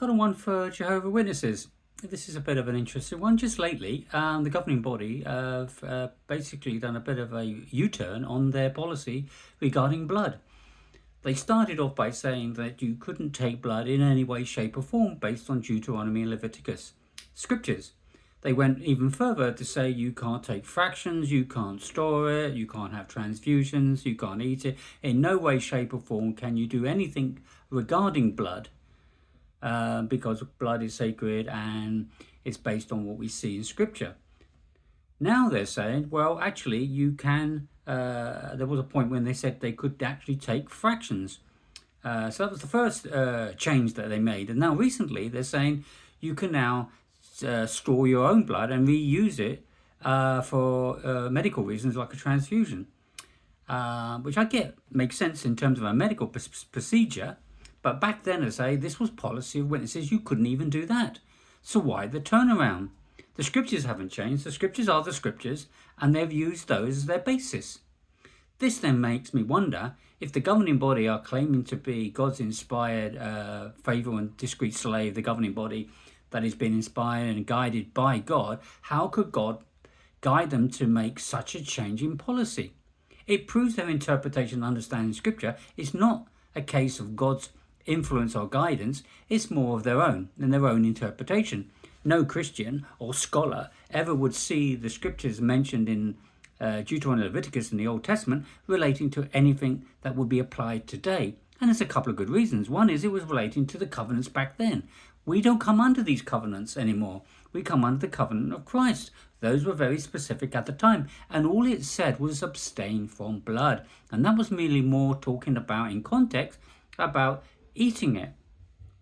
Got a one for Jehovah's Witnesses. This is a bit of an interesting one. Just lately, the governing body have basically done a bit of a U-turn on their policy regarding blood. They started off by saying that you couldn't take blood in any way, shape or form based on Deuteronomy and Leviticus scriptures. They went even further to say you can't take fractions, you can't store it, you can't have transfusions, you can't eat it. In no way, shape or form can you do anything regarding blood because blood is sacred and it's based on what we see in scripture. Now they're saying, well, actually you can, there was a point when they said they could actually take fractions. So that was the first change that they made. And now recently they're saying you can now store your own blood and reuse it for medical reasons like a transfusion, which I get makes sense in terms of a medical procedure. But back then, I say, this was policy of witnesses. You couldn't even do that. So why the turnaround? The scriptures haven't changed. The scriptures are the scriptures, and they've used those as their basis. This then makes me wonder if the governing body are claiming to be God's inspired, faithful and discreet slave, the governing body that has been inspired and guided by God, how could God guide them to make such a change in policy? It proves their interpretation and understanding scripture is not a case of God's influence or guidance, it's more of their own and their own interpretation. No Christian or scholar ever would see the scriptures mentioned in Deuteronomy and Leviticus in the Old Testament relating to anything that would be applied today. And there's a couple of good reasons. One is it was relating to the covenants back then. We don't come under these covenants anymore. We come under the covenant of Christ. Those were very specific at the time. And all it said was abstain from blood. And that was merely more talking about, in context, about eating it.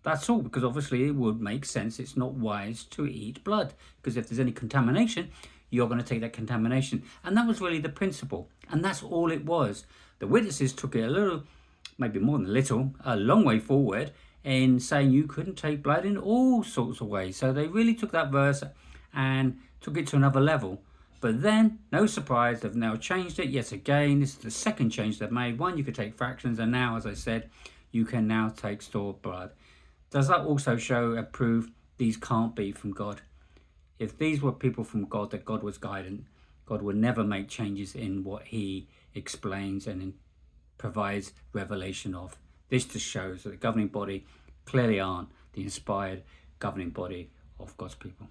That's all, because obviously it would make sense. It's not wise to eat blood, because if there's any contamination, you're going to take that contamination. And that was really the principle. And that's all it was. The witnesses took it a little, maybe more than a little, a long way forward in saying you couldn't take blood in all sorts of ways. So they really took that verse and took it to another level. But then, no surprise, they've now changed it yet again. This is the second change they've made. One, you could take fractions, and now, as I said, you can now take stored blood. Does that also show and prove these can't be from God? If these were people from God, that God was guiding, God would never make changes in what he explains and provides revelation of. This just shows that the governing body clearly aren't the inspired governing body of God's people.